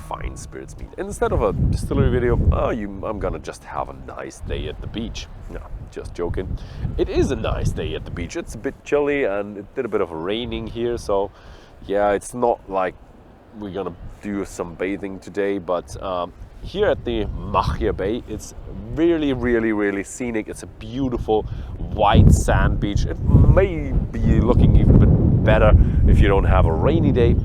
fine spirits mean. Instead of a distillery video, I'm gonna just have a nice day at the beach. No, just joking. It is a nice day at the beach. It's a bit chilly and it did a bit of raining here, so yeah, it's not like we're gonna do some bathing today, but here at the Machir Bay, it's really scenic. It's a beautiful white sand beach. It may be looking even a bit better if you don't have a rainy day.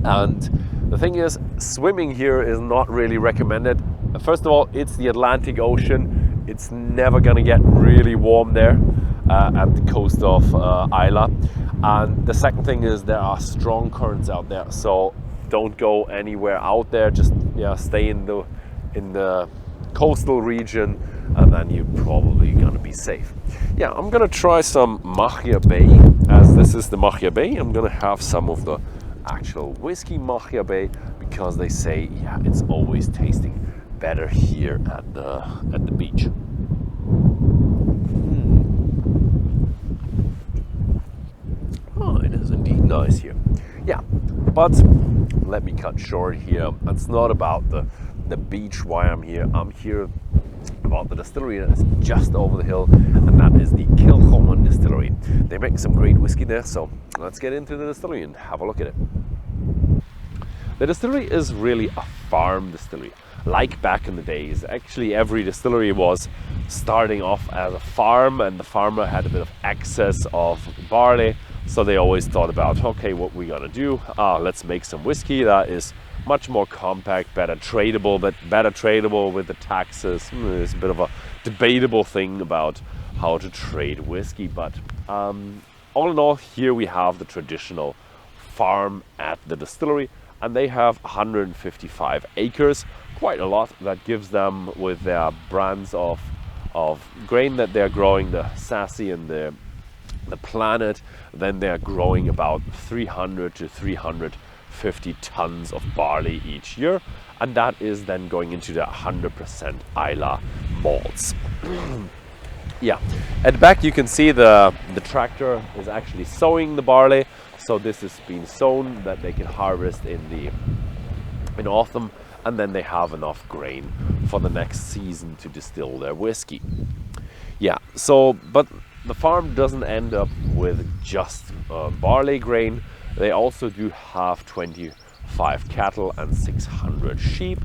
And the thing is, swimming here is not really recommended. First of all, it's the Atlantic Ocean. It's never gonna get really warm there at the coast of Islay. And the second thing is there are strong currents out there, so don't go anywhere out there. Just stay in the coastal region, and then you're probably gonna be safe. Yeah, I'm gonna try some Machir Bay, as this is the Machir Bay. I'm gonna have some of the actual whiskey Machir Bay, because they say it's always tasting better here at the beach. Oh, it is indeed nice here. Yeah, but let me cut short here. It's not about the beach why I'm here. I'm here about the distillery that is just over the hill, and that is the Kilchoman Distillery. They make some great whiskey there, so let's get into the distillery and have a look at it. The distillery is really a farm distillery. Like back in the days, actually every distillery was starting off as a farm, and the farmer had a bit of excess of barley, so they always thought about, okay, what we gotta do, let's make some whiskey that is much more compact, better tradable, but better tradable with the taxes. It's a bit of a debatable thing about how to trade whiskey, but all in all, here we have the traditional farm at the distillery, and they have 155 acres, quite a lot. That gives them, with their brands of grain that they're growing, the Sassy and the Planet, then they're growing about 300 to 350 tons of barley each year, and that is then going into the 100% Islay malts. Yeah, at the back you can see the tractor is actually sowing the barley, so this is being sown that they can harvest in autumn, and then they have enough grain for the next season to distill their whiskey. Yeah, so but the farm doesn't end up with just barley grain. They also do have 25 cattle and 600 sheep,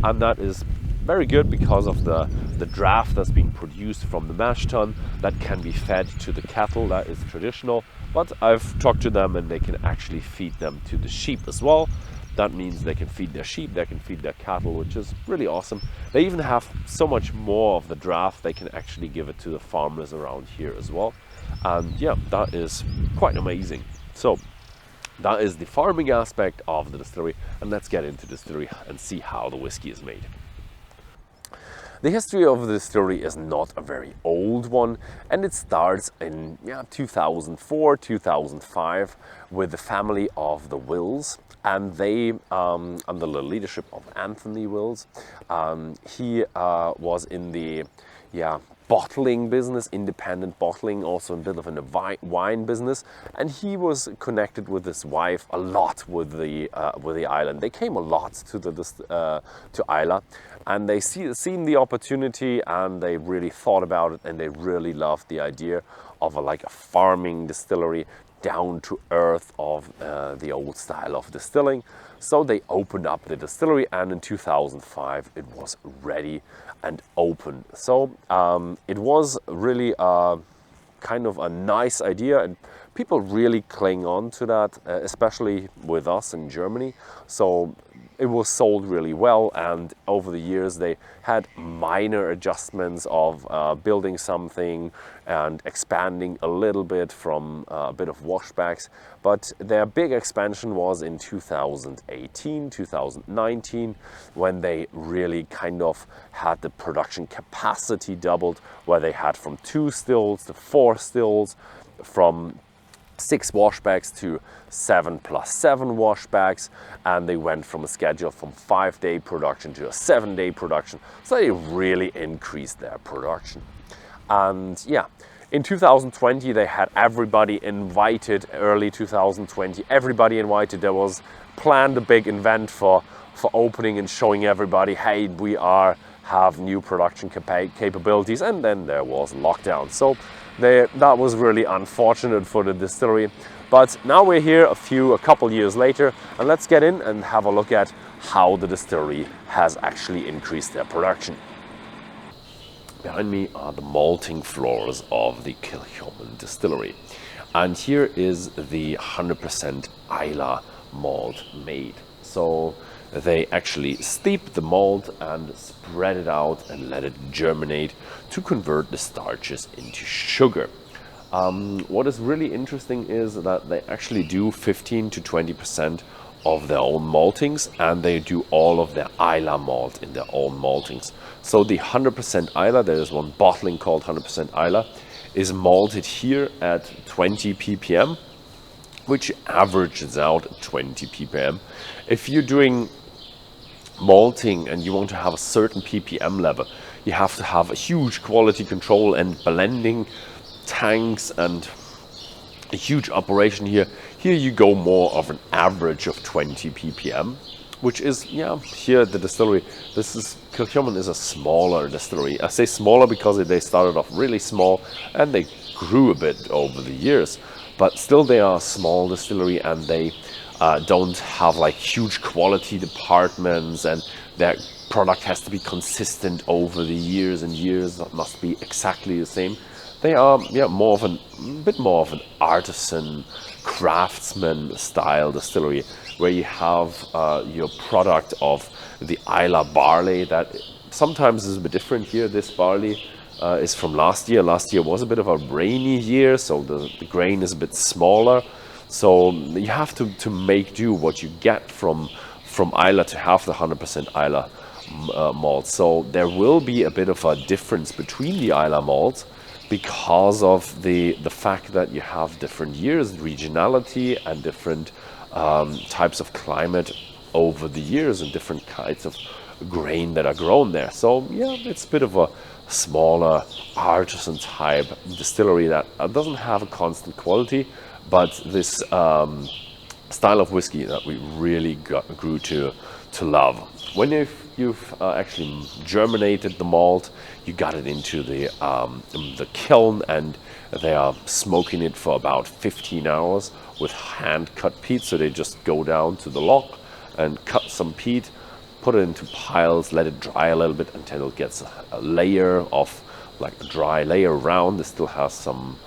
and that is very good because of the draft that's being produced from the mash tun that can be fed to the cattle. That is traditional, but I've talked to them and they can actually feed them to the sheep as well. That means they can feed their sheep, they can feed their cattle, which is really awesome. They even have so much more of the draft, they can actually give it to the farmers around here as well. And yeah, that is quite amazing. So that is the farming aspect of the distillery, and let's get into the distillery and see how the whiskey is made. The history of the distillery is not a very old one, and it starts in 2004, 2005 with the family of the Wills, and they, under the leadership of Anthony Wills, he was in the bottling business, independent bottling, also a bit of a wine business, and he was connected with his wife a lot with the island. They came a lot to Islay, and they seen the opportunity, and they really thought about it, and they really loved the idea of a farming distillery, down to earth of the old style of distilling. So they opened up the distillery, and in 2005 it was ready and open. So it was really kind of a nice idea, and people really cling on to that, especially with us in Germany. So it was sold really well, and over the years they had minor adjustments of building something and expanding a little bit from a bit of washbacks. But their big expansion was in 2018, 2019, when they really kind of had the production capacity doubled, where they had from 2 stills to 4 stills, from 6 washbacks to 7+7 washbacks, and they went from a schedule from 5-day production to a 7-day production. So they really increased their production. And yeah, in 2020 they had everybody invited. Early 2020, everybody invited. There was planned a big event for for opening and showing everybody, hey, we have new production capabilities, and then there was lockdown. So that was really unfortunate for the distillery. But now we're here a couple years later, and let's get in and have a look at how the distillery has actually increased their production. Behind me are the malting floors of the Kilchoman Distillery. And here is the 100% Islay malt made. So they actually steep the malt and spread it out and let it germinate to convert the starches into sugar. What is really interesting is that they actually do 15 to 20% of their own maltings, and they do all of their Islay malt in their own maltings. So the 100% Islay, there is one bottling called 100% Islay, is malted here at 20 ppm, which averages out at 20 ppm. If you're doing malting and you want to have a certain ppm level, you have to have a huge quality control and blending tanks and a huge operation here. Here you go more of an average of 20 ppm, which is, here at the distillery, Kilchoman is a smaller distillery. I say smaller because they started off really small and they grew a bit over the years, but still they are a small distillery, and they don't have like huge quality departments, and their product has to be consistent over the years and years. That must be exactly the same. They are bit more of an artisan, craftsman style distillery, where you have your product of the Islay barley that sometimes is a bit different here. This barley is from last year. Last year was a bit of a rainy year, so the grain is a bit smaller. So you have to make do what you get from Islay to have the 100% Islay malt. So there will be a bit of a difference between the Islay malts, because of the fact that you have different years, regionality, and different types of climate over the years, and different kinds of grain that are grown there. So it's a bit of a smaller artisan type distillery that doesn't have a constant quality, but this style of whiskey that we really grew to love. When you've actually germinated the malt, you got it into the kiln, and they are smoking it for about 15 hours with hand-cut peat. So they just go down to the loch and cut some peat, put it into piles, let it dry a little bit until it gets a layer of, like a dry layer around. It still has some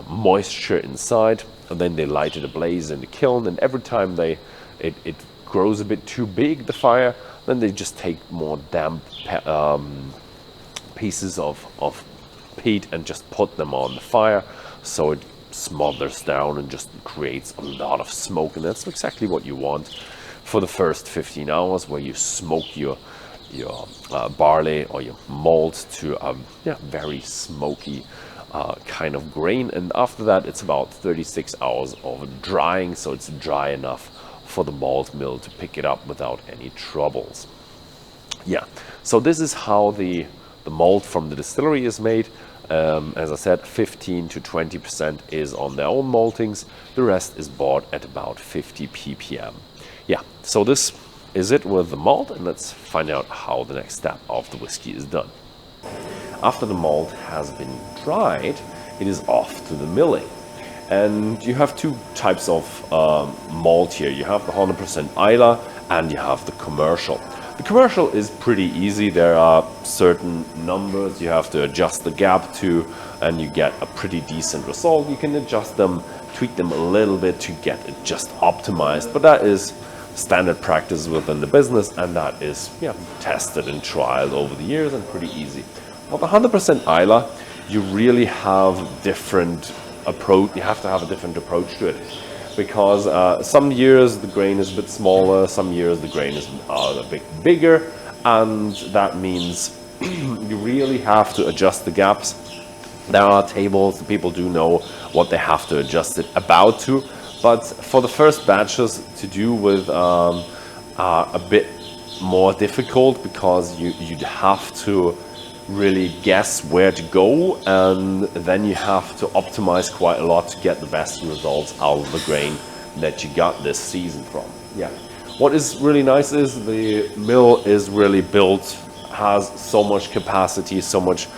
moisture inside, and then they light it ablaze in the kiln, and every time it grows a bit too big, the fire, then they just take more damp pieces of peat and just put them on the fire, so it smothers down and just creates a lot of smoke. And that's exactly what you want for the first 15 hours, where you smoke your barley or your malt to a very smoky kind of grain. And after that, it's about 36 hours of drying, so it's dry enough for the malt mill to pick it up without any troubles. So this is how the malt from the distillery is made. As I said, 15 to 20% is on their own maltings. The rest is bought at about 50 ppm. So this is it with the malt, and let's find out how the next step of the whiskey is done. After the malt has been dried, it is off to the milling. And you have two types of malt here. You have the 100% Islay, and you have the commercial. The commercial is pretty easy. There are certain numbers you have to adjust the gap to, and you get a pretty decent result. You can adjust them, tweak them a little bit to get it just optimized, but that is standard practice within the business, and that is tested and trialed over the years and pretty easy. But the 100% Islay, you really have different approach. You have to have a different approach to it, because some years the grain is a bit smaller, some years the grain is a bit bigger, and that means you really have to adjust the gaps. There are tables, people do know what they have to adjust it about to, but for the first batches to do with a bit more difficult, because you'd have to really guess where to go, and then you have to optimize quite a lot to get the best results out of the grain that you got this season from. What is really nice is the mill is really built, has so much capacity, so much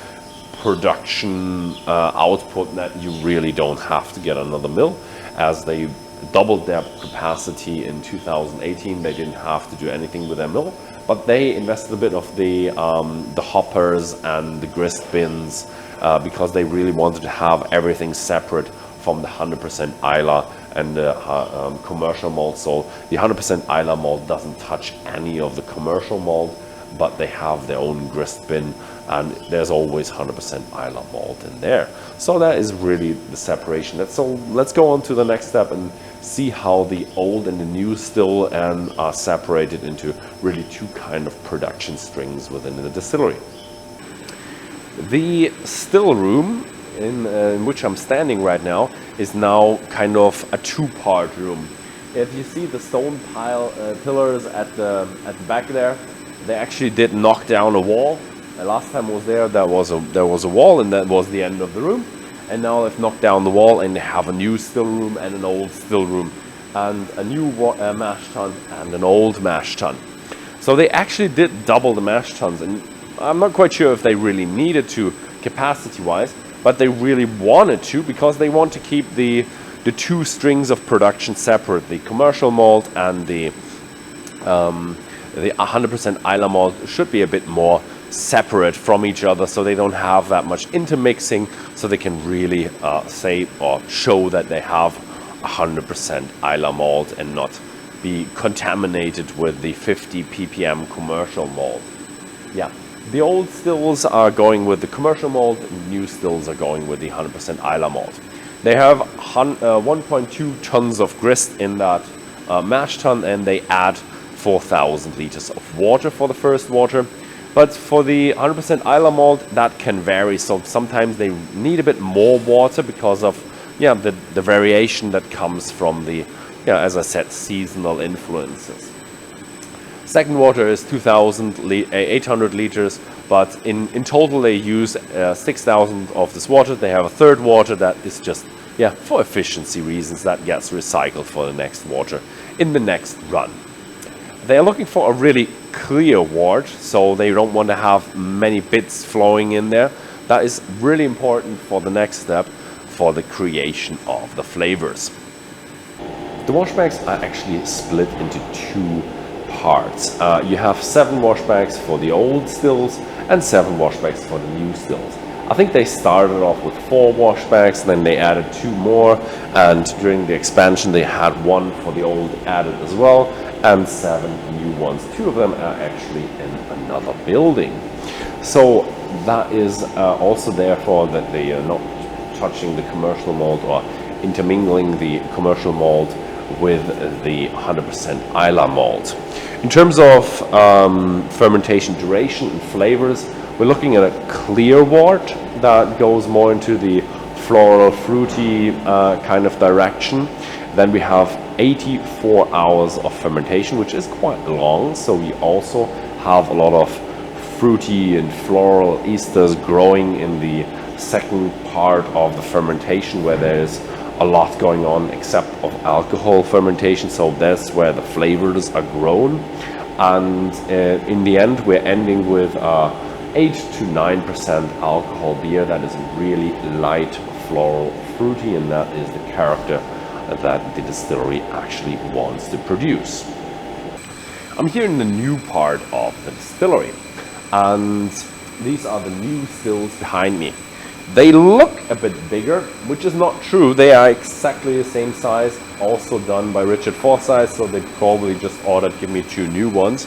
production output that you really don't have to get another mill. As they doubled their capacity in 2018, they didn't have to do anything with their mill, but they invested a bit of the hoppers and the grist bins because they really wanted to have everything separate from the 100% Islay and the commercial malt. So the 100% Islay malt doesn't touch any of the commercial malt, but they have their own grist bin, and there's always 100% Islay malt in there. So that is really the separation. Let's go on to the next step and see how the old and the new still and are separated into really two kind of production strings within the distillery. The still room in which I'm standing right now is now kind of a two-part room. If you see the stone pillars at the back there, they actually did knock down a wall. The last time I was there, there was a wall, and that was the end of the room. And now they've knocked down the wall, and they have a new still room and an old still room, and a new mash tun and an old mash tun. So they actually did double the mash tuns, and I'm not quite sure if they really needed to capacity-wise, but they really wanted to, because they want to keep the two strings of production separate, the commercial malt and the 100% Islay malt should be a bit more separate from each other, so they don't have that much intermixing, so they can really say or show that they have 100% Islay malt and not be contaminated with the 50 ppm commercial malt. Yeah, the old stills are going with the commercial malt, and new stills are going with the 100% Islay malt. They have 1.2 tons of grist in that mash tun, and they add 4,000 liters of water for the first water. But for the 100% Islay malt, that can vary. So sometimes they need a bit more water because of the variation that comes from the, as I said, seasonal influences. Second water is 2,800 liters, but in total they use 6,000 of this water. They have a third water that is just, for efficiency reasons, that gets recycled for the next water in the next run. They are looking for a really clear wort, so they don't want to have many bits flowing in there. That is really important for the next step, for the creation of the flavors. The washbacks are actually split into two parts. You have 7 washbacks for the old stills and 7 washbacks for the new stills. I think they started off with 4 washbacks, then they added 2 more, and during the expansion they had 1 for the old added as well, and 7 new ones. 2 of them are actually in another building. So that is also therefore that they are not touching the commercial malt or intermingling the commercial malt with the 100% Islay malt. In terms of fermentation duration and flavors, we're looking at a clear wort that goes more into the floral, fruity kind of direction. Then we have 84 hours of fermentation, which is quite long. So we also have a lot of fruity and floral esters growing in the second part of the fermentation, where there's a lot going on except of alcohol fermentation. So that's where the flavors are grown. And in the end, we're ending with 8 to 9% alcohol beer that is really light, floral, fruity, and that is the character that the distillery actually wants to produce. I'm here in the new part of the distillery, and these are the new stills behind me. They look a bit bigger, which is not true. They are exactly the same size, also done by Richard Forsyth, so they probably just ordered, give me 2 new ones.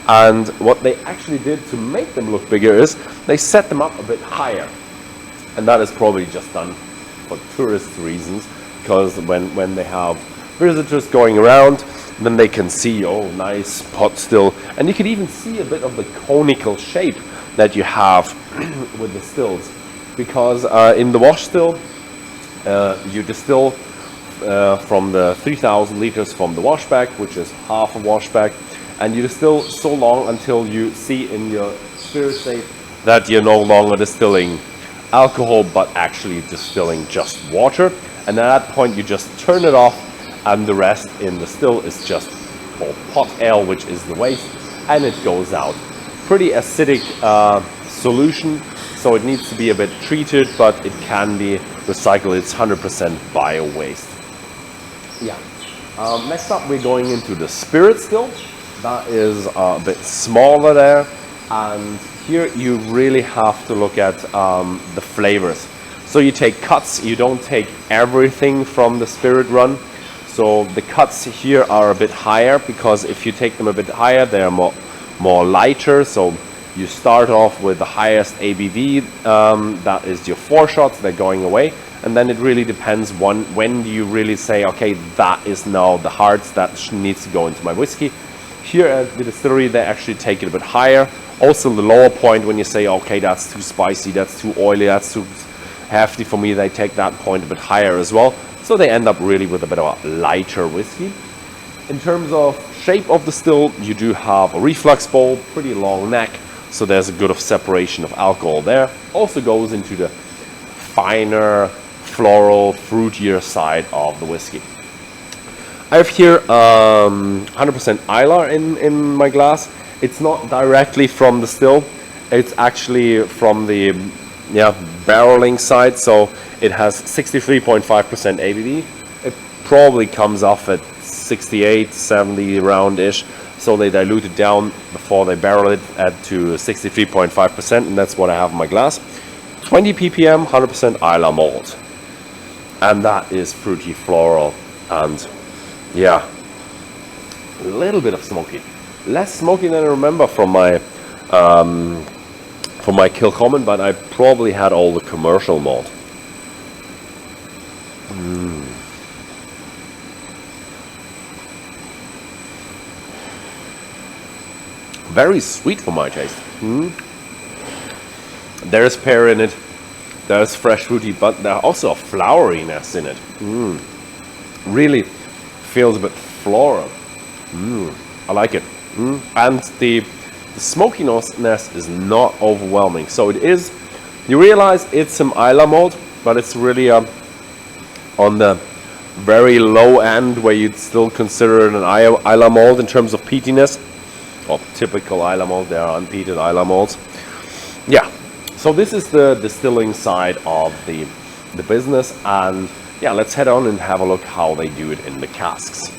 And what they actually did to make them look bigger is they set them up a bit higher. And that is probably just done for tourist reasons, because when they have visitors going around, then they can see, oh, nice pot still. And you can even see a bit of the conical shape that you have with the stills. Because in the wash still, you distill from the 3,000 liters from the washback, which is half a washback, and you distill so long until you see in your spirit state that you're no longer distilling alcohol, but actually distilling just water. And at that point, you just turn it off, and the rest in the still is just called pot ale, which is the waste, and it goes out. Pretty acidic solution, so it needs to be a bit treated, but it can be recycled. It's 100% bio waste. Yeah. Next up, we're going into the spirit still. That is a bit smaller there, and here you really have to look at the flavors. So you take cuts, you don't take everything from the spirit run. So the cuts here are a bit higher, because if you take them a bit higher, they're more lighter. So you start off with the highest ABV, that is your 4 shots, they're going away. And then it really depends when do you really say, okay, that is now the hearts that needs to go into my whiskey. Here at the distillery, they actually take it a bit higher. Also the lower point, when you say, okay, that's too spicy, that's too oily, that's too hefty for me, they take that point a bit higher as well. So they end up really with a bit of a lighter whiskey. In terms of shape of the still, you do have a reflux bowl, pretty long neck, so there's a good of separation of alcohol there. Also goes into the finer, floral, fruitier side of the whiskey. I have here 100% Islay in my glass. It's not directly from the still, it's actually from the barreling side, so it has 63.5% ABV. It probably comes off at 68, 70 round-ish, so they dilute it down before they barrel it to 63.5%, and that's what I have in my glass. 20 ppm, 100% Islay malt, and that is fruity, floral, and yeah, a little bit of smoky. Less smoky than I remember from my Kilchoman, but I probably had all the commercial malt. Very sweet for my taste. There's pear in it, there's fresh fruity, but there's also a floweriness in it. Really feels a bit floral. I like it. And the smokiness is not overwhelming. So it is, you realize it's some Islay malt, but it's really on the very low end, where you'd still consider it an Islay malt in terms of peatiness. Or typical Islay malt, there are unpeated Islay malts. Yeah, so this is the distilling side of the business, and yeah, let's head on and have a look how they do it in the casks.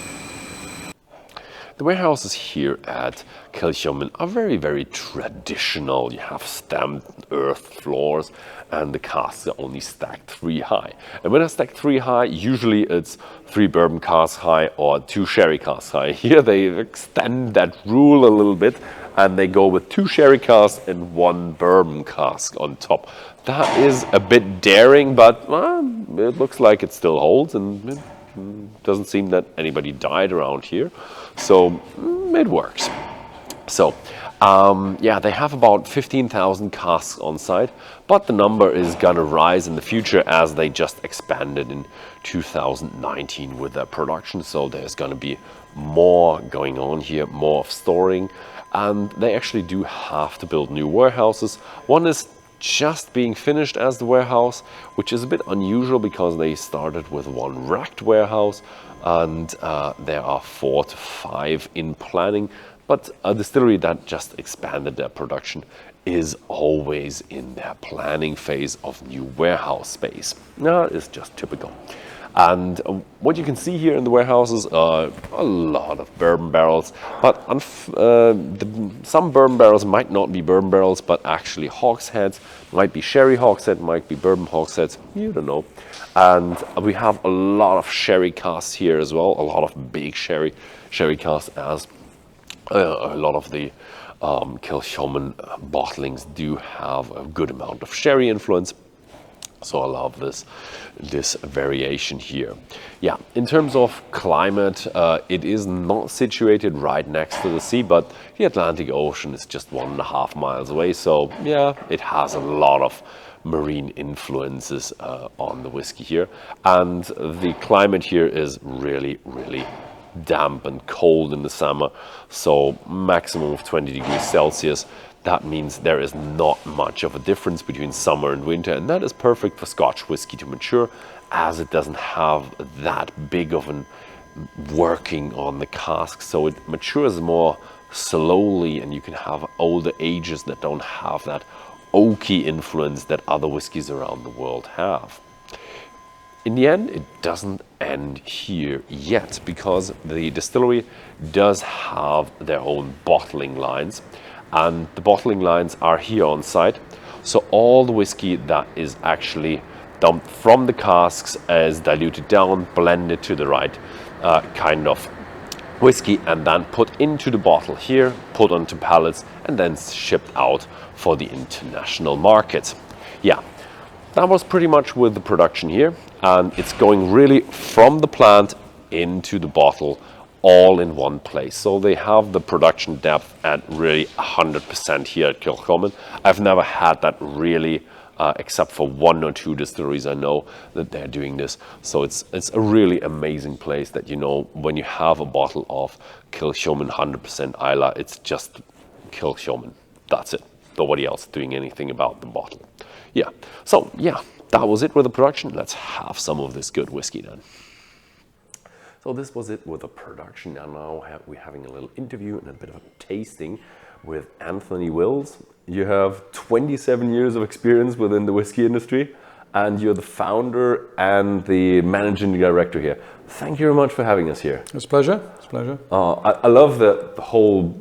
The warehouses here at Kilchoman are very, very traditional. You have stamped earth floors, and the casks are only stacked 3 high. And when I stack 3 high, usually it's 3 bourbon casks high or 2 sherry casks high. Here they extend that rule a little bit, and they go with 2 sherry casks and 1 bourbon cask on top. That is a bit daring, but it looks like it still holds, and it doesn't seem that anybody died around here. So it works. So yeah, they have about 15,000 casks on site, but the number is gonna rise in the future as they just expanded in 2019 with their production. So there's gonna be more going on here, more of storing, and they actually do have to build new warehouses. One is just being finished as the warehouse, which is a bit unusual because they started with 1 racked warehouse, and there are 4 to 5 in planning. But a distillery that just expanded their production is always in their planning phase of new warehouse space. It's just typical. And what you can see here in the warehouses are a lot of bourbon barrels, but some bourbon barrels might not be bourbon barrels, but actually hogsheads. Might be sherry hogshead, might be bourbon hogsheads, you don't know. And we have a lot of sherry casks here as well, a lot of big sherry casks, as a lot of the Kilchoman bottlings do have a good amount of sherry influence. So I love this variation here. Yeah, in terms of climate, it is not situated right next to the sea, but the Atlantic Ocean is just 1.5 miles away. So yeah, it has a lot of marine influences on the whiskey here. And the climate here is really, really damp and cold in the summer. So maximum of 20 degrees Celsius. That means there is not much of a difference between summer and winter, and that is perfect for Scotch whiskey to mature, as it doesn't have that big of an working on the cask, so it matures more slowly, and you can have older ages that don't have that oaky influence that other whiskies around the world have. In the end, it doesn't end here yet, because the distillery does have their own bottling lines, and the bottling lines are here on site. So all the whiskey that is actually dumped from the casks is diluted down, blended to the right kind of whiskey, and then put into the bottle here, put onto pallets, and then shipped out for the international market. Yeah, that was pretty much with the production here, and it's going really from the plant into the bottle all in one place. So they have the production depth at really 100% here at Kilchoman. I've never had that really, except for 1 or 2 distilleries I know that they're doing this. So it's a really amazing place that, you know, when you have a bottle of Kilchoman 100% Islay, it's just Kilchoman. That's it. Nobody else doing anything about the bottle. Yeah. So yeah, that was it with the production. Let's have some of this good whiskey then. So this was it with the production, and now we're having a little interview and a bit of a tasting with Anthony Wills. You have 27 years of experience within the whiskey industry, and you're the founder and the managing director here. Thank you very much for having us here. It's a pleasure. It's a pleasure. I love the whole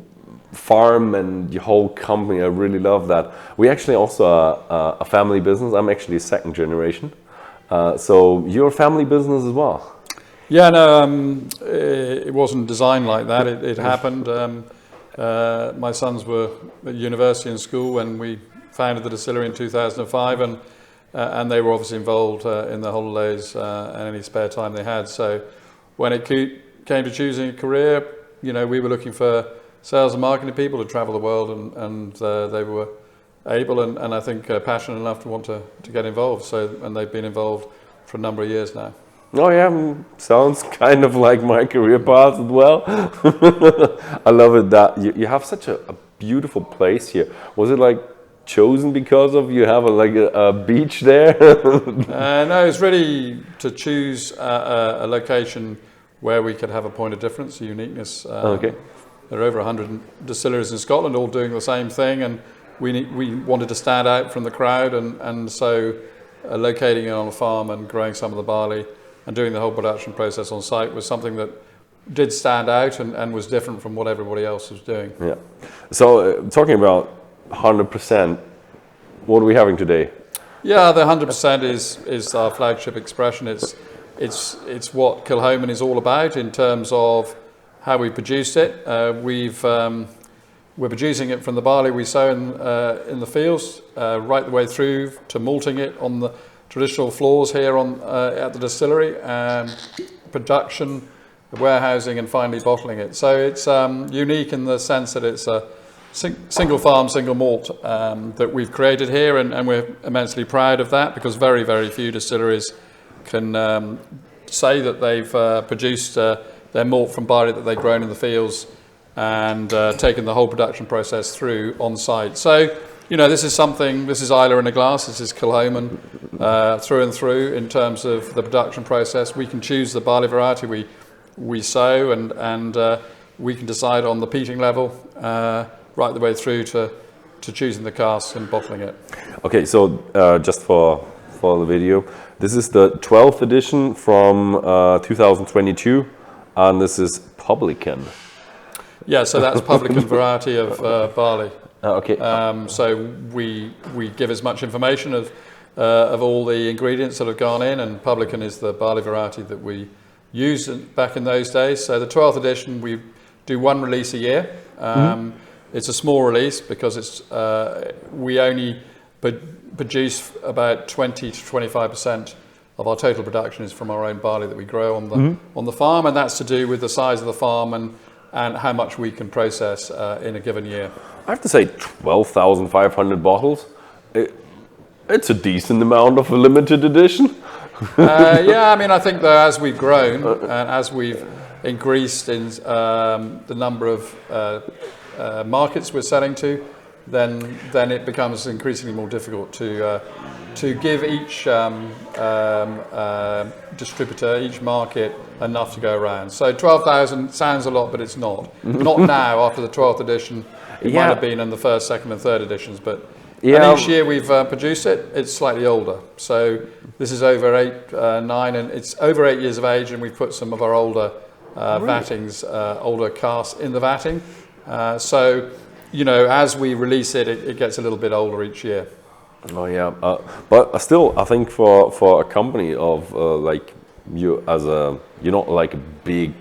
farm and your whole company. I really love that. We actually also are a family business. I'm actually 2nd generation. So you're a family business as well. Yeah, no, it wasn't designed like that. It happened. My sons were at university and school when we founded the distillery in 2005, and they were obviously involved in the holidays and any spare time they had. So when it came to choosing a career, you know, we were looking for sales and marketing people to travel the world, and they were able and I think passionate enough to want to get involved. And they've been involved for a number of years now. Oh yeah, sounds kind of like my career path as well. I love it that you have such a beautiful place here. Was it like chosen because of you have a beach there? No, it's really to choose a location where we could have a point of difference, a uniqueness. Okay. There are over 100 distilleries in Scotland all doing the same thing, and we wanted to stand out from the crowd, and so locating it on a farm and growing some of the barley and doing the whole production process on site was something that did stand out and was different from what everybody else was doing. Yeah. So talking about 100%, what are we having today? Yeah, the 100% is our flagship expression. It's what Kilchoman is all about in terms of how we produced it. We're producing it from the barley we sow in the fields, right the way through to malting it on the traditional floors here at the distillery, and production, warehousing, and finally bottling it. So it's unique in the sense that it's a single farm, single malt that we've created here, and we're immensely proud of that, because very, very few distilleries can say that they've produced their malt from barley that they've grown in the fields and taken the whole production process through on site. So, you know, this is Islay in a glass. This is Kilchoman through and through in terms of the production process. We can choose the barley variety we sow, and we can decide on the peating level right the way through to choosing the cask and bottling it. Okay, so just for the video, this is the 12th edition from 2022, and this is Publican. Yeah, so that's Publican variety of barley. Okay. So we give as much information of all the ingredients that have gone in, and Publican is the barley variety that we used back in those days. So the 12th edition, we do one release a year. It's a small release because we only produce about 20 to 25% of our total production is from our own barley that we grow on the farm, and that's to do with the size of the farm and how much we can process in a given year. I have to say 12,500 bottles. It's a decent amount of a limited edition. Yeah, I mean, I think that as we've grown and as we've increased in the number of markets we're selling to, then it becomes increasingly more difficult to to give each distributor, each market, enough to go around. So 12,000 sounds a lot, but it's not. Not now, after the 12th edition. It might have been in the first, second, and third editions, but and each year we've produced it, it's slightly older. So this is over 8, 9, and it's over 8 years of age, and we've put some of our older vattings, older casks in the vatting. So, you know, as we release it, it gets a little bit older each year. Oh yeah, but still, I think for a company of like you, as a, you're not like a big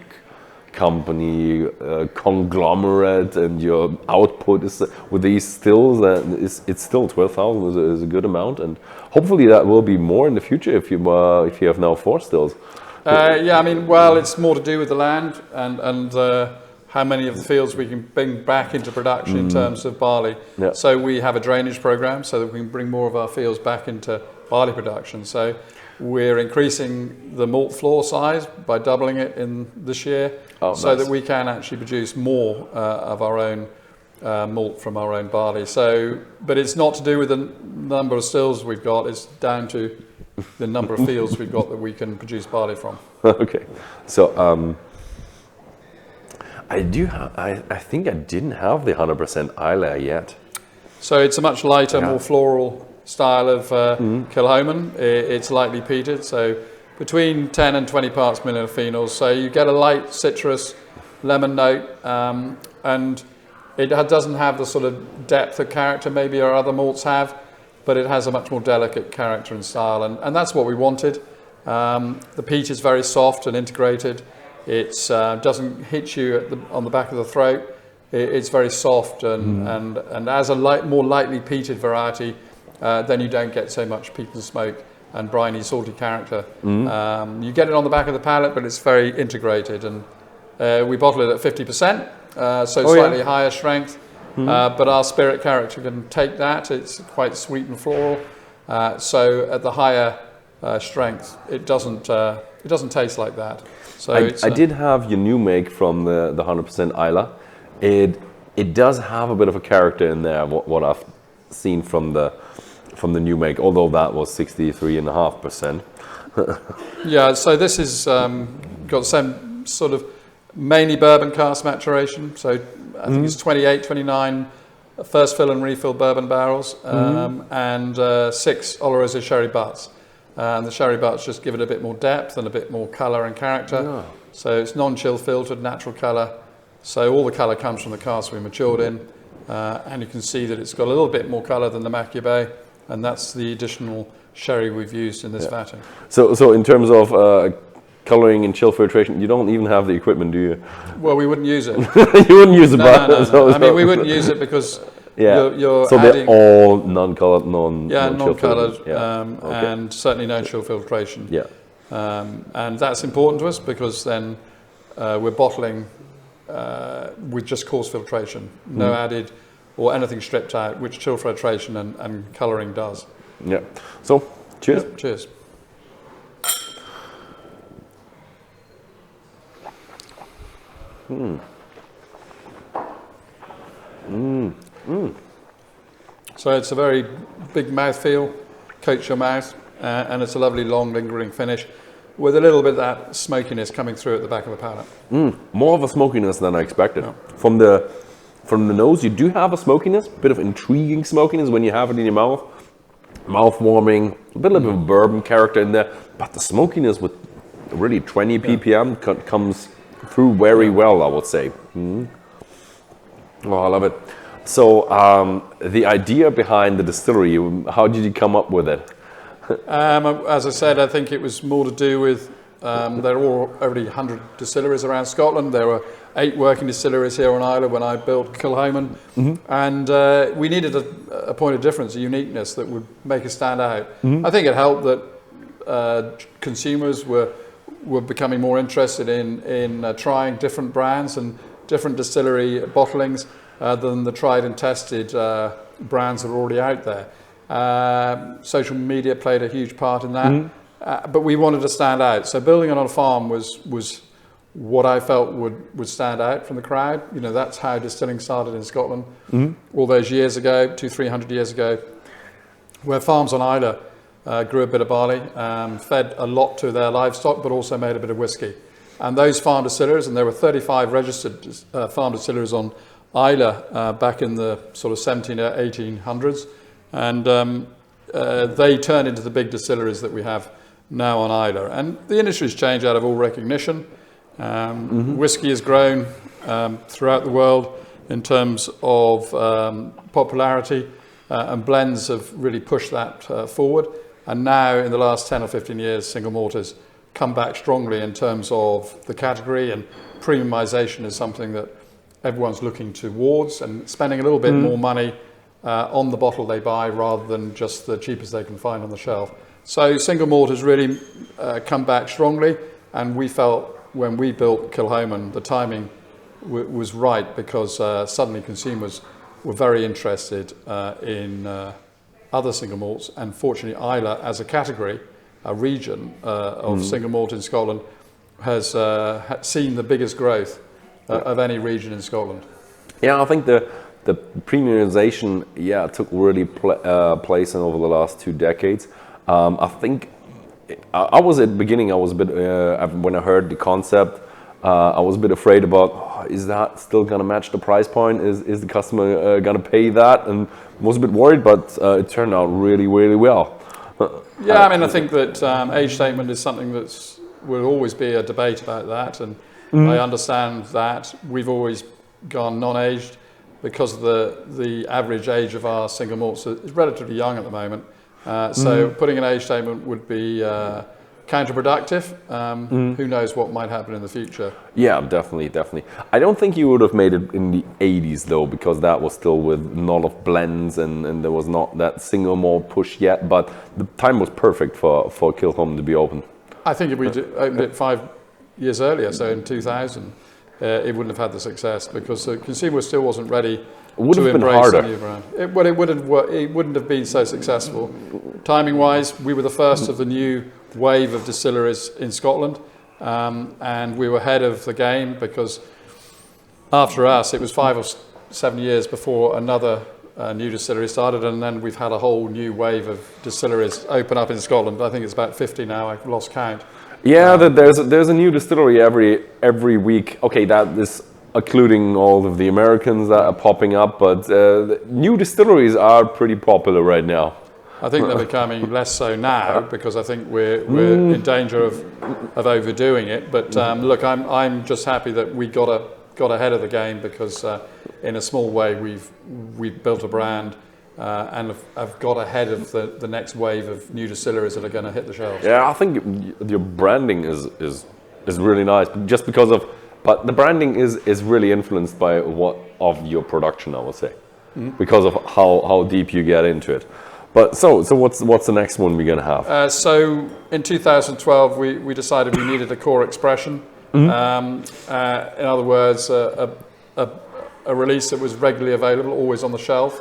company conglomerate, and your output is with these stills, it's still 12,000 is a good amount, and hopefully that will be more in the future if you have now 4 stills. Yeah, I mean, well, it's more to do with the land and how many of the fields we can bring back into production in terms of barley. Yeah. So we have a drainage program so that we can bring more of our fields back into barley production. So we're increasing the malt floor size by doubling it in this year, so that we can actually produce more of our own malt from our own barley. So, but it's not to do with the number of stills we've got, it's down to the number of fields we've got that we can produce barley from. Okay, so I think I didn't have the 100% Islay yet. So it's a much lighter, more floral style of Kilchoman. It's lightly peated, so between 10 and 20 parts million of phenols. So you get a light citrus, lemon note, and it doesn't have the sort of depth of character maybe our other malts have, but it has a much more delicate character and style, and that's what we wanted. The peat is very soft and integrated. It doesn't hit you on the back of the throat. It's very soft, and as a more lightly peated variety, then you don't get so much peat and smoke and briny, salty character. You get it on the back of the palate, but it's very integrated, and we bottle it at 50%, so slightly higher strength. But our spirit character can take that. It's quite sweet and floral. So at the higher strength, it doesn't taste like that. So I did have your new make from the 100% Islay. It does have a bit of a character in there. What I've seen from the new make, although that was 63.5%. Yeah. So this is got some sort of mainly bourbon cask maturation. So I think it's 28, 29 first fill and refill bourbon barrels, and 6 Oloroso sherry butts. And the sherry butts just give it a bit more depth and a bit more colour and character. So it's non-chill filtered, natural colour. So all the colour comes from the cask we matured in, and you can see that it's got a little bit more colour than the Machir Bay, and that's the additional sherry we've used in this vatting. So in terms of colouring and chill filtration, you don't even have the equipment, do you? Well, we wouldn't use it. You wouldn't use it, no. I mean, we wouldn't use it because you're so adding, they're all non-coloured, non-coloured, and certainly no chill filtration. And that's important to us because then we're bottling with just coarse filtration, no added or anything stripped out, which chill filtration and colouring does. Yeah. So, cheers. Cheers. So it's a very big mouthfeel, coats your mouth, and it's a lovely long lingering finish with a little bit of that smokiness coming through at the back of the palate. More of a smokiness than I expected. From the nose, you do have a smokiness, a bit of intriguing smokiness when you have it in your mouth. Mouth warming, a bit of a bourbon character in there, but the smokiness with really 20 ppm comes through very well, I would say. Oh, I love it. So the idea behind the distillery, how did you come up with it? As I said, I think it was more to do with there are already 100 distilleries around Scotland. There were 8 working distilleries here on Islay when I built Kilchoman, and we needed a point of difference, a uniqueness that would make us stand out. I think it helped that consumers were becoming more interested in trying different brands and different distillery bottlings than the tried and tested brands that are already out there. Social media played a huge part in that, but we wanted to stand out. So building it on a farm was what I felt would stand out from the crowd. You know, that's how distilling started in Scotland all those years ago, 200-300 years ago, where farms on Islay grew a bit of barley, fed a lot to their livestock, but also made a bit of whiskey. And those farm distilleries, and there were 35 registered farm distilleries on Islay back in the sort of 1800s, and they turned into the big distilleries that we have now on Islay. And the industry's changed out of all recognition. Whiskey has grown throughout the world in terms of popularity, and blends have really pushed that forward. And now, in the last 10 or 15 years, single malt has come back strongly in terms of the category, and premiumization is something that everyone's looking towards, and spending a little bit more money on the bottle they buy rather than just the cheapest they can find on the shelf. So single malt has really come back strongly, and we felt when we built Kilchoman, the timing was right, because suddenly consumers were very interested in other single malts, and fortunately Islay as a category, a region of single malt in Scotland, has seen the biggest growth of any region in Scotland. Yeah, I think the premiumization, took really place in over the last 2 decades. I think I was at the beginning, I was a bit, when I heard the concept, I was a bit afraid about, is that still going to match the price point? Is the customer going to pay that? And was a bit worried, but it turned out really, really well. Yeah, I mean, I think that age statement is something that will always be a debate about that, and I understand that. We've always gone non-aged because of the average age of our single malts is relatively young at the moment. So putting an age statement would be counterproductive. Who knows what might happen in the future? Yeah, definitely. I don't think you would have made it in the 80s though, because that was still with a lot of blends, and there was not that single malt push yet, but the time was perfect for Kilchoman to be open. I think if we opened it 5 years earlier, so in 2000, it wouldn't have had the success, because the consumer still wasn't ready to embrace the new brand. It wouldn't have been so successful. Timing-wise, we were the first of the new wave of distilleries in Scotland, and we were ahead of the game, because after us, it was 5 or 7 years before another new distillery started, and then we've had a whole new wave of distilleries open up in Scotland. I think it's about 50 now. I've lost count. Yeah, there's a new distillery every week. Okay, that is including all of the Americans that are popping up, but new distilleries are pretty popular right now. I think they're becoming less so now, because I think we're in danger of overdoing it. But look, I'm just happy that we got ahead of the game, because in a small way we've built a brand. And have got ahead of the next wave of new distilleries that are going to hit the shelves. Yeah, I think your branding is really nice, just because of, but the branding is really influenced by what of your production, I would say, because of how deep you get into it. But so what's the next one we're going to have? So in 2012 we decided we needed a core expression. In other words, a release that was regularly available, always on the shelf.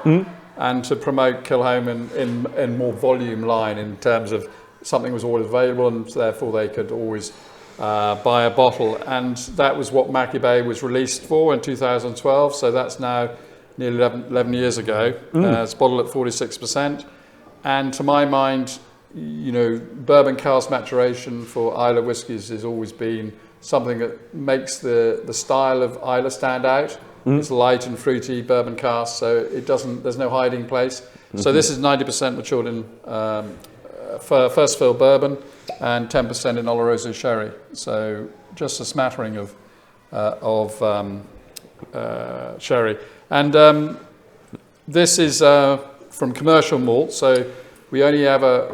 And to promote Kilchoman in more volume line, in terms of something was always available, and therefore they could always buy a bottle. And that was what Machir Bay was released for in 2012. So that's now nearly 11 years ago. It's bottled at 46%. And to my mind, bourbon cask maturation for Islay whiskies has always been something that makes the style of Islay stand out. It's light and fruity bourbon cask, so there's no hiding place. So this is 90% matured in first fill bourbon and 10% in Oloroso sherry. So just a smattering of sherry. And this is from commercial malt, so we only ever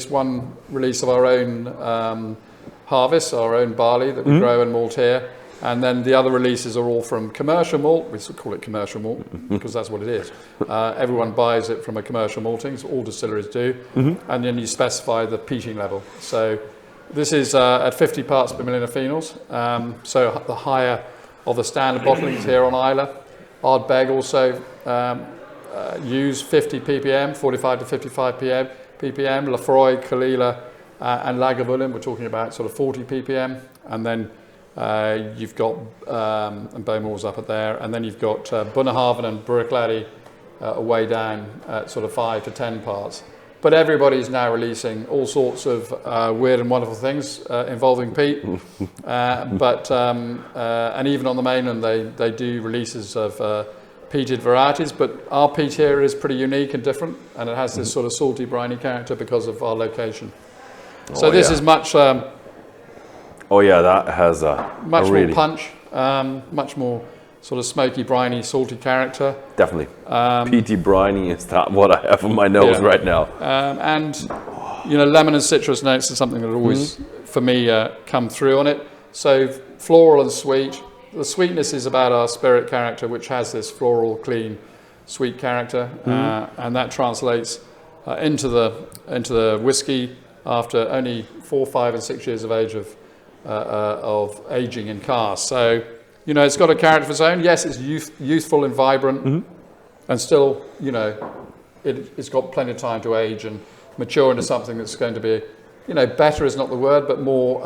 one release of our own harvest, our own barley that we grow and malt here. And then the other releases are all from commercial malt. We call it commercial malt because that's what it is. Everyone buys it from a commercial malting, so all distilleries do. And then you specify the peating level. So this is at 50 parts per million of phenols. So the higher of the standard bottlings here on Islay. Ardbeg also use 50 ppm, 45 to 55 ppm. Lafroy, Kalila, and Lagavulin, we're talking about sort of 40 ppm. And then you've got, and Bowmore's up at there, and then you've got Bunnahabhain and Burracladdy way down at sort of 5 to 10 parts. But everybody's now releasing all sorts of weird and wonderful things involving peat. And even on the mainland, they do releases of peated varieties. But our peat here is pretty unique and different, and it has this sort of salty, briny character because of our location. So this is much. That has much more punch, much more sort of smoky, briny, salty character. Definitely. Peaty, briny is that what I have on my nose right now. And, lemon and citrus notes are something that always, for me, come through on it. So floral and sweet. The sweetness is about our spirit character, which has this floral, clean, sweet character. And that translates into the whiskey after only 4, 5, and 6 years of age of aging in cask. So, it's got a character of its own. Yes, it's youthful and vibrant, and still, it's got plenty of time to age and mature into something that's going to be, better is not the word, but more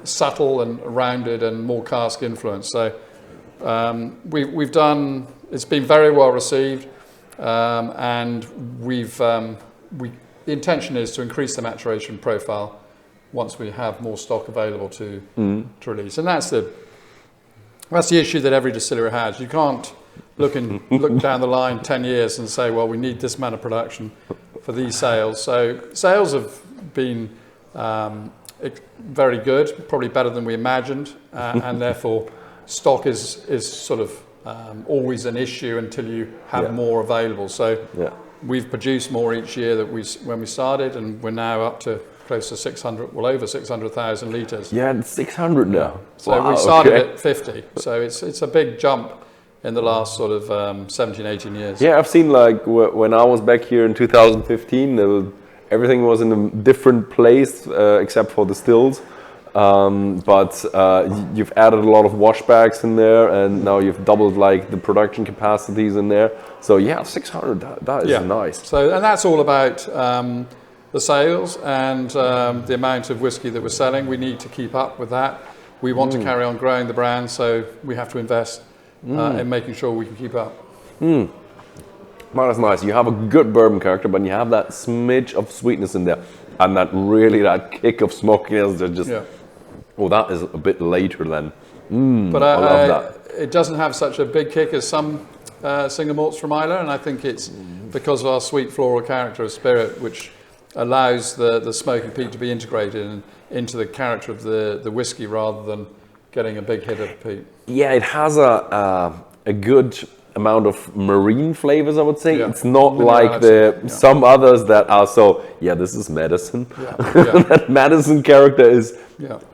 subtle and rounded and more cask influence. So we've done. It's been very well received, and the intention is to increase the maturation profile once we have more stock available to release, and that's the issue that every distillery has. You can't look down the line 10 years and say, well, we need this amount of production for these sales. So sales have been very good, probably better than we imagined, and therefore stock is sort of always an issue until you have more available. So we've produced more each year when we started, and we're now up to close to 600, over 600,000 litres. Yeah, it's 600 now. So we started at 50. So it's a big jump in the last sort of 17, 18 years. Yeah, I've seen when I was back here in 2015, everything was in a different place except for the stills. But you've added a lot of washbacks in there, and now you've doubled the production capacities in there. So 600, that is nice. So, and that's all about the sales and the amount of whiskey that we're selling. We need to keep up with that. We want to carry on growing the brand, so we have to invest in making sure we can keep up. That's nice. You have a good bourbon character, but you have that smidge of sweetness in there, and that kick of smokiness that just. Yeah. Oh, that is a bit later then. But I love that. It doesn't have such a big kick as some single malts from Islay, and I think it's because of our sweet floral character of spirit, which allows the smoky peat to be integrated into the character of the whiskey rather than getting a big hit of peat. Yeah, it has a good amount of marine flavors, I would say. It's not like some others that are so, this is medicine. That medicine character is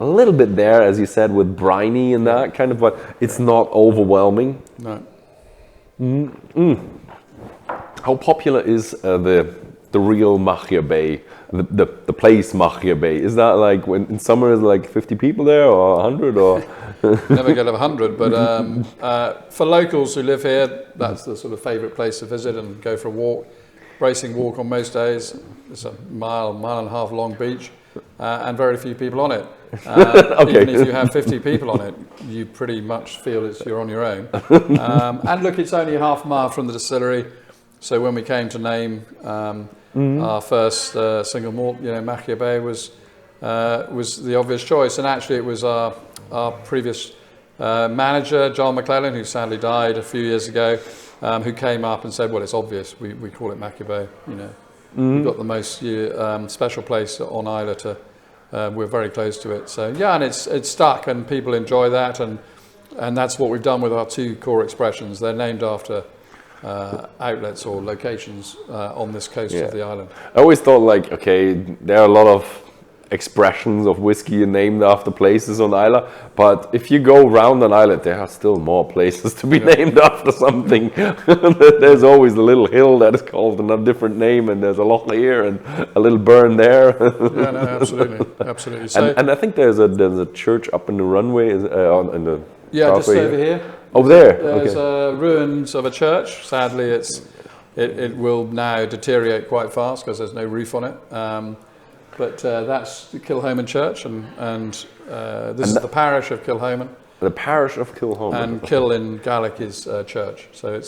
a little bit there, as you said, with briny and that kind of, but it's not overwhelming. No. How popular is the real Machir Bay, the place Machir Bay? Is that when in summer is 50 people there or 100 or? Never get 100, but for locals who live here, that's the sort of favourite place to visit and go for a walk, racing walk on most days. It's a mile and a half long beach, and very few people on it. Even if you have 50 people on it, you pretty much feel you're on your own. And look, it's only half a mile from the distillery, so when we came to name our first single malt, Machir Bay was the obvious choice, and actually it was our previous manager, John McClellan, who sadly died a few years ago, who came up and said, well, it's obvious, we call it Machir Bay, We've got the most special place on Islay we're very close to it. So and it's stuck, and people enjoy that, and that's what we've done with our two core expressions. They're named after outlets or locations on this coast of the island. I always thought there are a lot of expressions of whiskey named after places on Islay, but if you go round an island, there are still more places to be named after something. There's always a little hill that is called a different name, and there's a loch here and a little burn there. Absolutely. So, and I think there's a church up in the runway in the just over here. Over there. There's ruins of a church. Sadly, it will now deteriorate quite fast because there's no roof on it. But that's the Kilchoman Church, and this is the parish of Kilchoman. The parish of Kilchoman. And Kil in Gaelic is church. So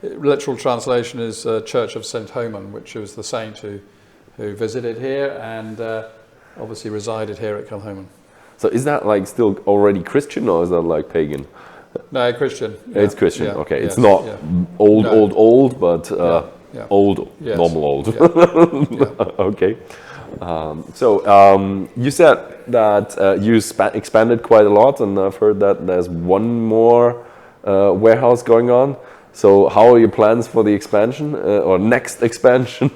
literal translation is Church of St. Homan, which was the saint who who visited here and obviously resided here at Kilchoman. So is that like still already Christian, or is that like pagan? No, Christian. Yeah. It's Christian. Yeah. Okay, Yes. it's not old, No. old, but Yeah. old, Yes. normal old. Yeah. Okay. So you said that you expanded quite a lot, and I've heard that there's one more warehouse going on. So how are your plans for the expansion or next expansion?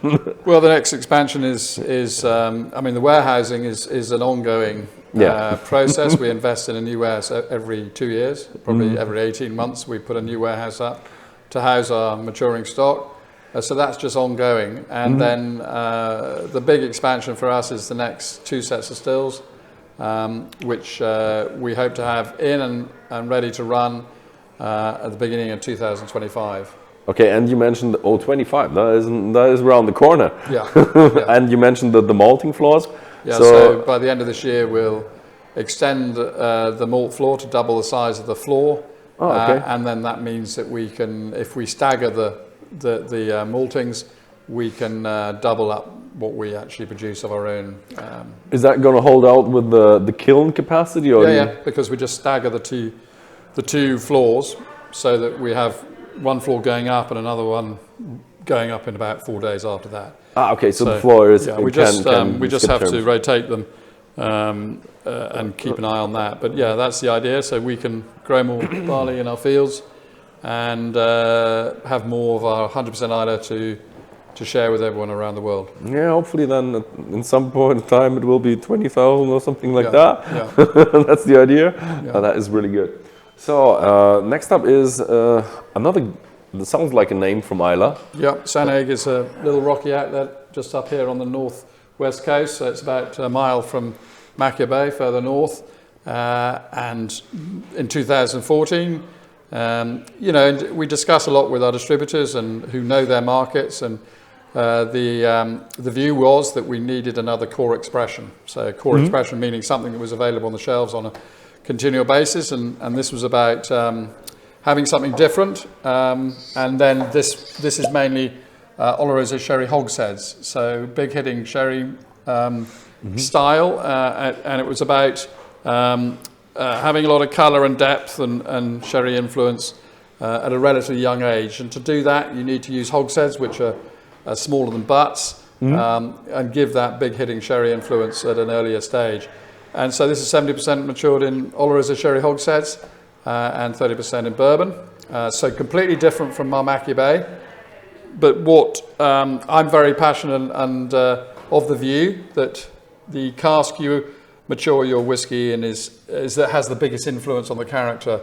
Well, the next expansion is I mean, the warehousing is an ongoing process. We invest in a new warehouse every 2 years, probably every 18 months. We put a new warehouse up to house our maturing stock. So that's just ongoing. And then the big expansion for us is the next 2 sets of stills, which we hope to have in and ready to run at the beginning of 2025. Okay, and you mentioned 025. That is around the corner. Yeah. And you mentioned the malting floors. Yeah. So by the end of this year, we'll extend the malt floor to double the size of the floor. Oh, okay. And then that means that we can, if we stagger the maltings, we can double up what we actually produce of our own. Is that going to hold out with the kiln capacity? Or Yeah, because we just stagger the two floors so that we have one floor going up and another one going up in about 4 days after that. Ah, okay. So the floor is. Yeah, we just have to rotate them and keep an eye on that. But yeah, that's the idea. So we can grow more barley in our fields and have more of our 100% Islay to share with everyone around the world. Yeah, hopefully then in some point in time it will be 20,000 or something like that. Yeah. That's the idea. Yeah. That is really good. So next up is another, that sounds like a name from Islay. Yeah, Saneg is a little rocky outlet just up here on the northwest coast. So it's about a mile from Machir Bay, further north. And in 2014, we discuss a lot with our distributors and who know their markets, and the view was that we needed another core expression. So core expression meaning something that was available on the shelves on a continual basis, and this was about having something different. And then this is mainly Oloroso sherry hogsheads, so big hitting sherry style, and it was about having a lot of colour and depth and sherry influence at a relatively young age. And to do that, you need to use hogsheads, which are smaller than butts, and give that big hitting sherry influence at an earlier stage. And so this is 70% matured in Oloroso sherry hogsheads and 30% in bourbon. So completely different from Machir Bay. But what I'm very passionate and of the view that the cask you mature your whiskey in is that has the biggest influence on the character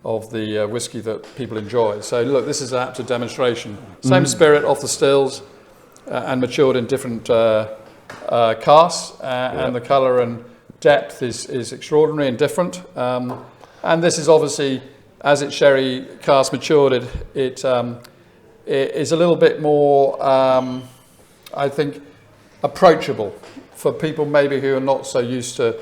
of the whiskey that people enjoy. So look, this is an apt demonstration. Same spirit off the stills and matured in different casks, and the colour and depth is extraordinary and different. And this is obviously, as it's sherry cask matured, it is a little bit more, I think, approachable for people maybe who are not so used to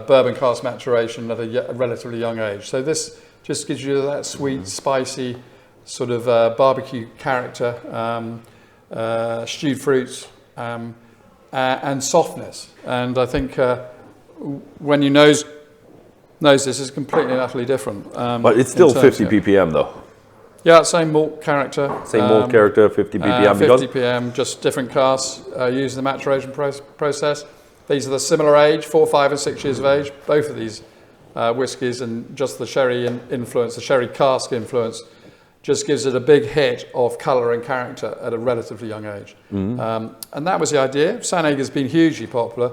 bourbon cask maturation at a relatively young age. So this just gives you that sweet, spicy sort of barbecue character, stewed fruits, and softness. And I think when you nose this, is completely and utterly different. But it's still 50 ppm though. Yeah, same malt character. Same malt character, 50 ppm. 50 ppm, just different casks used in the maturation process. These are the similar age, 4, 5 and 6 years of age, both of these whiskies, and just the sherry influence, the sherry cask influence, just gives it a big hit of colour and character at a relatively young age. And that was the idea. Saneg has been hugely popular,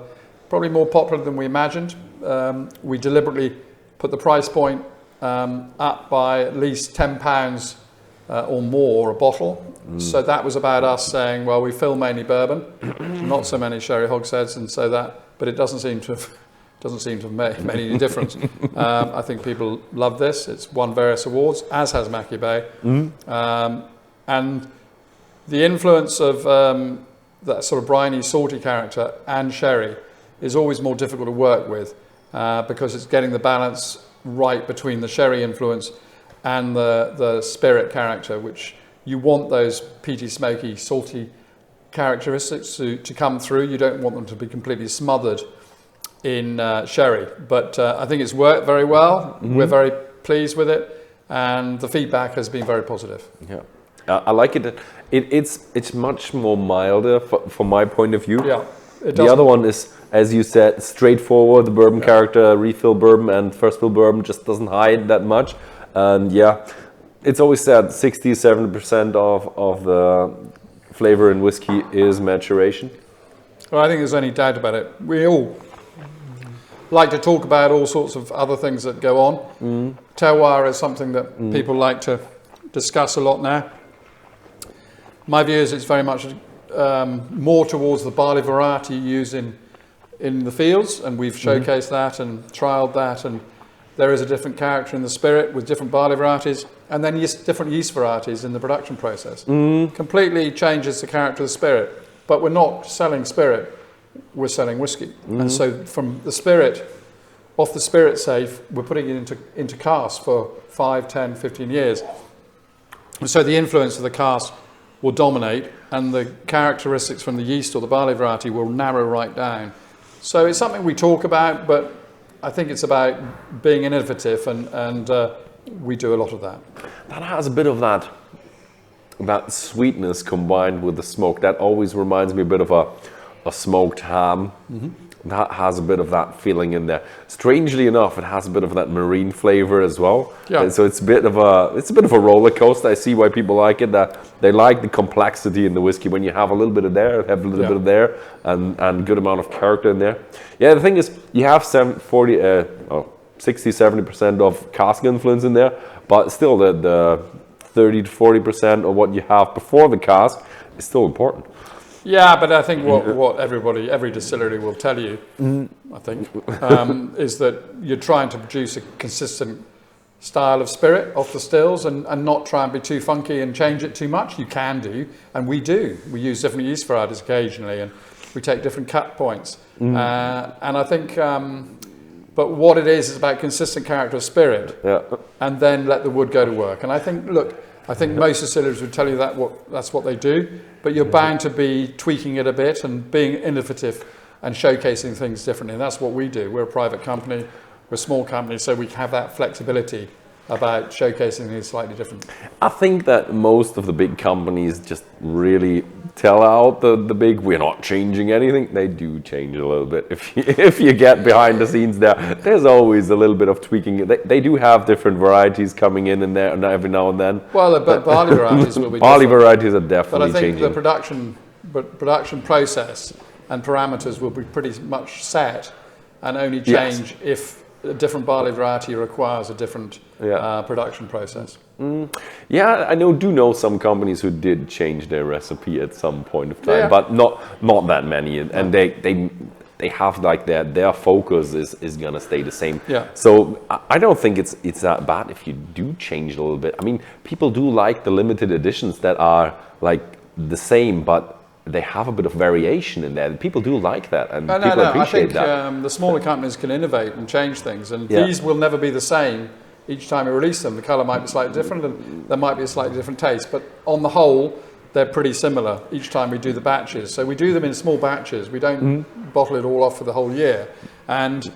probably more popular than we imagined. We deliberately put the price point up by at least £10 or more a bottle. So that was about us saying, well, we fill mainly bourbon, not so many sherry hogsheads, and so that, but it doesn't seem to have made any difference. I think people love this. It's won various awards, as has Machir Bay. And the influence of that sort of briny, salty character and sherry is always more difficult to work with because it's getting the balance right between the sherry influence and the spirit character, which you want those peaty, smoky, salty characteristics to come through. You don't want them to be completely smothered in sherry. But I think it's worked very well. We're very pleased with it, and the feedback has been very positive. Yeah, I like it. It's much more milder from my point of view. Yeah, the other one is, as you said, straightforward. The bourbon character, refill bourbon and first fill bourbon just doesn't hide that much. And yeah, it's always said 60-70% of the flavor in whiskey is maturation. Well, I think there's any doubt about it. We all like to talk about all sorts of other things that go on. Terroir is something that people like to discuss a lot now. My view is it's very much more towards the barley variety used in the fields, and we've showcased that and trialed that, and there is a different character in the spirit with different barley varieties, and then different yeast varieties in the production process. Completely changes the character of the spirit, but we're not selling spirit, we're selling whiskey. And so from the spirit, off the spirit safe, we're putting it into cask for 5, 10, 15 years. So the influence of the cask will dominate, and the characteristics from the yeast or the barley variety will narrow right down. So it's something we talk about, but I think it's about being innovative, and we do a lot of that. That has a bit of that sweetness combined with the smoke. That always reminds me a bit of a smoked ham. That has a bit of that feeling in there. Strangely enough, it has a bit of that marine flavor as well. Yeah. And so it's a bit of a roller coaster. I see why people like it. That they like the complexity in the whiskey when you have a little bit of there, have a little bit of there, and good amount of character in there. Yeah, the thing is, you have 60-70% of cask influence in there, but still the 30-40% of what you have before the cask is still important. Yeah, but I think what every distillery will tell you, I think, is that you're trying to produce a consistent style of spirit off the stills, and not try and be too funky and change it too much. You can do, and we do. We use different yeast varieties occasionally, and we take different cut points. And I think, but what it is about consistent character of spirit, and then let the wood go to work. And I think, most distilleries would tell you that's what they do, but you're bound to be tweaking it a bit and being innovative and showcasing things differently. And that's what we do. We're a private company, we're a small company, so we have that flexibility about showcasing things slightly different. I think that most of the big companies just really tell out the big, we're not changing anything. They do change a little bit. If you get behind the scenes there's always a little bit of tweaking. They do have different varieties coming in there every now and then. Well, the barley varieties will be barley varieties are definitely changing. But I think the production process and parameters will be pretty much set, and only change if a different barley variety requires a different production process. Yeah, I do know some companies who did change their recipe at some point of time, but not that many, and they have like their focus is gonna stay the same. So I don't think it's that bad if you do change a little bit. I mean, people do like the limited editions that are like the same, but they have a bit of variation in there. People do like that, and people appreciate that. I think the smaller companies can innovate and change things, and these will never be the same each time we release them. The colour might be slightly different, and there might be a slightly different taste, but on the whole, they're pretty similar each time we do the batches. So we do them in small batches. We don't bottle it all off for the whole year. And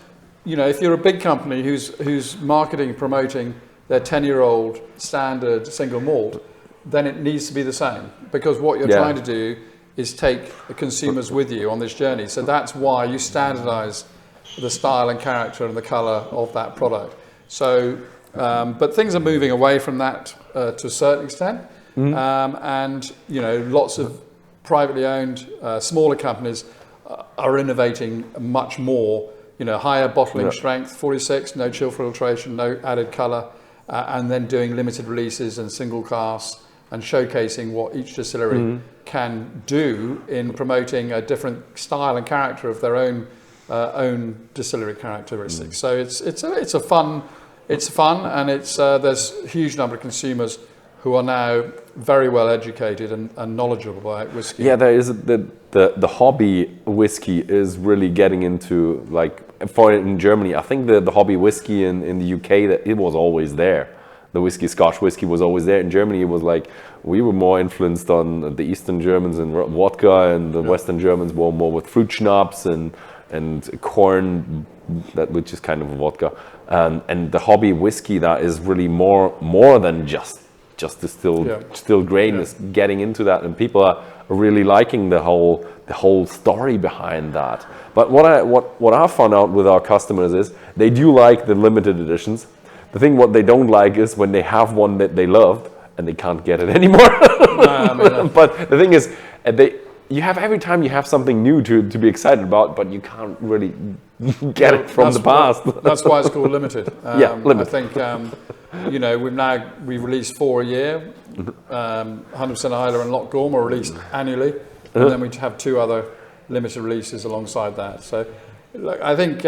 if you're a big company who's marketing and promoting their 10-year-old standard single malt, then it needs to be the same, because what you're trying to do is take the consumers with you on this journey. So that's why you standardize the style and character and the color of that product. So, but things are moving away from that to a certain extent. And, lots of privately owned smaller companies are innovating much more, higher bottling strength, 46, no chill filtration, no added color, and then doing limited releases and single casks, and showcasing what each distillery can do in promoting a different style and character of their own distillery characteristics. So it's fun, and there's a huge number of consumers who are now very well educated and knowledgeable about whiskey. Yeah, there is the hobby whiskey is really getting into, like, in Germany. I think the hobby whiskey in the UK, that it was always there. the whiskey, Scotch whiskey was always there. In Germany, it was like we were more influenced on the Eastern Germans and vodka, and the Western Germans were more with fruit schnapps and corn, which is kind of a vodka, and the hobby whiskey that is really more than just distilled grain is getting into that, and people are really liking the whole story behind that. But what I found out with our customers is they do like the limited editions. The thing what they don't like is when they have one that they loved and they can't get it anymore. But the thing is, you have every time you have something new to be excited about, but you can't really get it from the past. That's why it's called limited. Limited. I think we've released 4 a year. 100% Islay and Loch Grom are released annually, and then we have 2 other limited releases alongside that. So, look, I think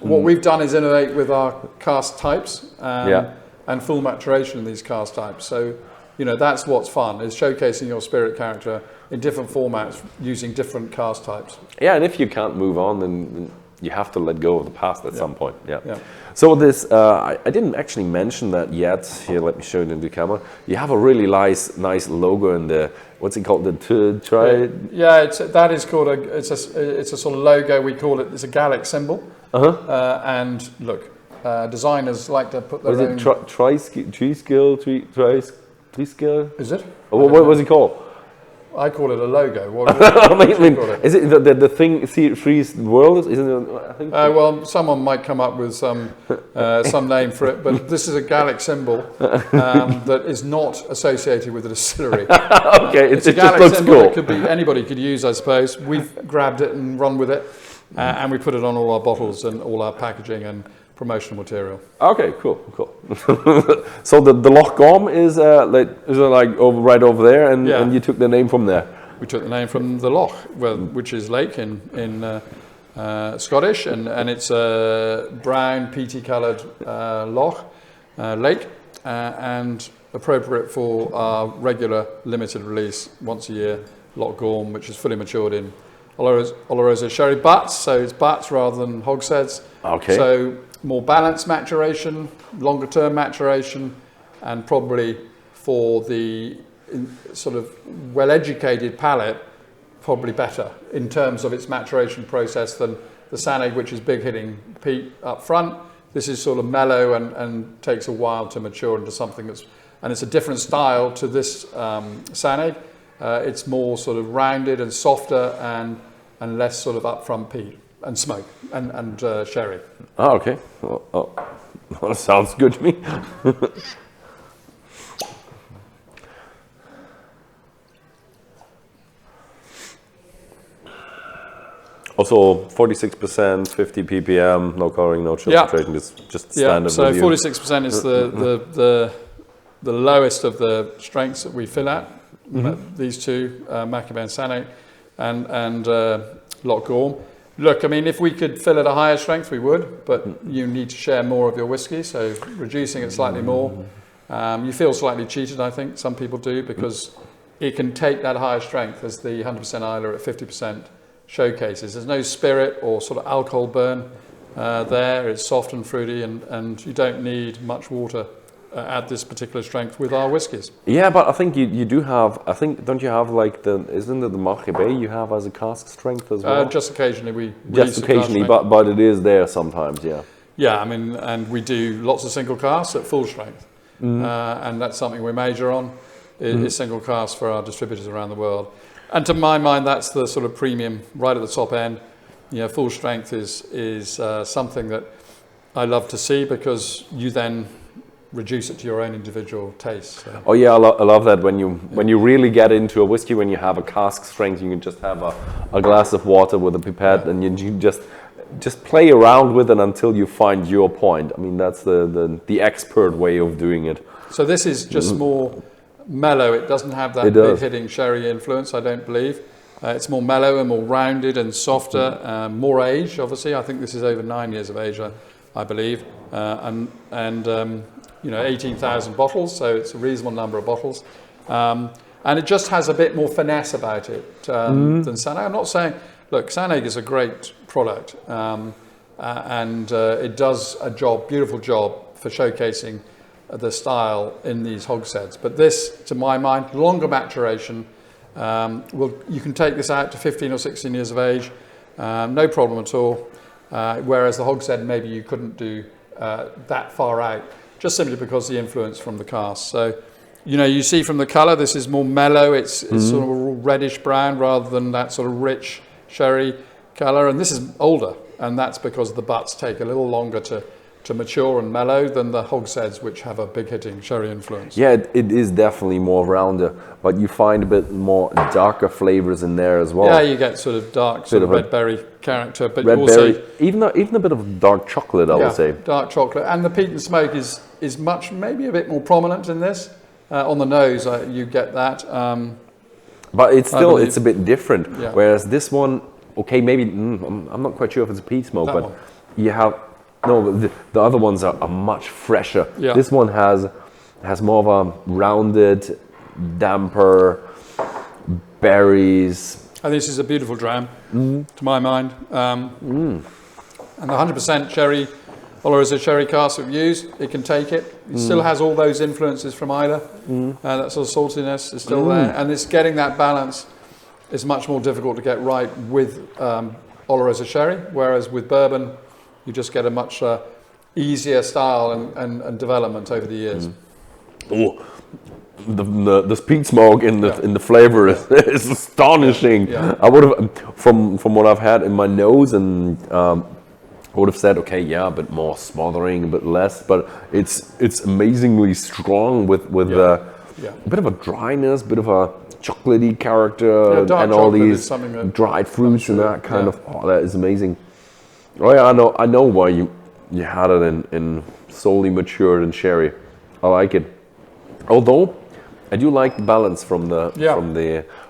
what we've done is innovate with our cask types and full maturation in these cask types. So, that's what's fun, is showcasing your spirit character in different formats using different cask types. Yeah, and if you can't move on, then you have to let go of the past at some point. Yeah. So this, I didn't actually mention that yet. Here, let me show it in the camera. You have a really nice logo in the, what's it called? The try. Yeah, that is called it's a sort of logo. We call it. It's a Gaelic symbol. And look, designers like to put their own. Is it Triskill? Is it? What was it called? I call it a logo. What is it the thing? Freeze world? Isn't it? I think. Well, someone might come up with some name for it, but this is a Gaelic symbol that is not associated with a distillery. Okay, it's a Gaelic symbol that could be anybody could use, I suppose. We've grabbed it and run with it, and we put it on all our bottles and all our packaging and promotional material. Okay, cool. So the Loch Grom is like right over there, and you took the name from there. We took the name from the loch, which is lake in Scottish, and it's a brown peaty coloured loch lake, and appropriate for our regular limited release once a year Loch Grom, which is fully matured in Oloroso sherry butts, so it's butts rather than hogsheads. Okay. So more balanced maturation, longer term maturation, and probably for the sort of well-educated palate, probably better in terms of its maturation process than the Sannig, which is big hitting peat up front. This is sort of mellow and takes a while to mature into something and it's a different style to this Sannig. It's more sort of rounded and softer and less sort of upfront peat and smoke and sherry. Oh, okay. Well, sounds good to me. Also, 46%, 50 ppm, no coloring, no chill filtration, just standard. So 46% is the lowest of the strengths that we fill at. These two, Machir Bay and Sannig, and Loch Grom. Look, I mean, if we could fill at a higher strength, we would, but you need to share more of your whiskey, so reducing it slightly more. You feel slightly cheated, I think, some people do, because it can take that higher strength as the 100% Islay at 50% showcases. There's no spirit or sort of alcohol burn there. It's soft and fruity, and you don't need much water at this particular strength with our whiskies. Yeah, but I think you do have, don't you have like isn't it the Machir Bay you have as a cask strength as well? Just occasionally but it is there sometimes, yeah. Yeah, I mean, and we do lots of single casks at full strength, and that's something we major on, is single casks for our distributors around the world. And to my mind, that's the sort of premium right at the top end. Full strength is something that I love to see, because you then reduce it to your own individual taste. So. Oh yeah, I love that when you really get into a whiskey, when you have a cask strength, you can just have a glass of water with a pipette, and you just play around with it until you find your point. I mean, that's the expert way of doing it. So this is just more mellow. It doesn't have that big hitting sherry influence, I don't believe. It's more mellow and more rounded and softer, more age, obviously. I think this is over 9 years of age, I believe, and 18,000 bottles, so it's a reasonable number of bottles. And it just has a bit more finesse about it than Sannig. I'm not saying, look, Sannig is a great product, and it does a beautiful job for showcasing the style in these hogsheads. But this, to my mind, longer maturation. You can take this out to 15 or 16 years of age, no problem at all. Whereas the hogshead, maybe you couldn't do that far out, just simply because of the influence from the cask. So, you see from the colour, this is more mellow. It's sort of a reddish brown rather than that sort of rich sherry colour. And this is older, and that's because the butts take a little longer to mature and mellow than the hogsheads, which have a big hitting sherry influence. Yeah, it is definitely more rounder, but you find a bit more darker flavors in there as well. Yeah, you get sort of dark, sort of red berry character, but red also berry, even a bit of dark chocolate, I would say. Dark chocolate, and the peat and smoke is maybe a bit more prominent in this. On the nose, you get that. But it's a bit different. Yeah. Whereas this one, okay, maybe I'm not quite sure if it's a peat smoke, That but one. you have the other ones are much fresher. Yeah. This one has more of a rounded, damper berries. And this is a beautiful dram, to my mind. And the 100% sherry, Oloroso sherry cask we've used, it can take it. It still has all those influences from Islay. That sort of saltiness is still there. And it's getting that balance is much more difficult to get right with Oloroso sherry, whereas with bourbon, you just get a much easier style and development over the years. Oh, the peat smoke in the flavor is astonishing. Yeah. I would have, from what I've had in my nose, and I would have said, okay, yeah, a bit more smothering, a bit less, but it's amazingly strong with a bit of a dryness, bit of a chocolatey character, and all these dried fruits and that kind of. Oh, that is amazing. Oh yeah, I know why you had it in solely matured and sherry. I like it. Although I do like the balance from the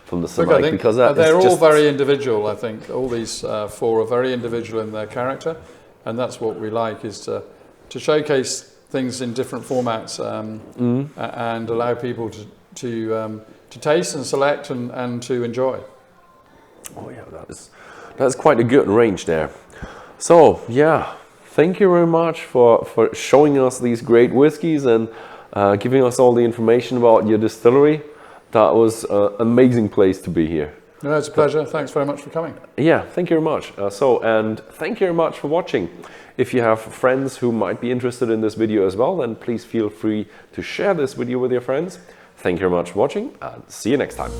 Samite, because they're all very individual. I think all these four are very individual in their character, and that's what we like, is to showcase things in different formats and allow people to taste and select and to enjoy. Oh yeah, that's quite a good range there. So yeah, thank you very much for showing us these great whiskies and giving us all the information about your distillery. That was an amazing place to be here. No, it's a pleasure. Thanks very much for coming. Yeah, thank you very much. And thank you very much for watching. If you have friends who might be interested in this video as well, then please feel free to share this video with your friends. Thank you very much for watching, and see you next time.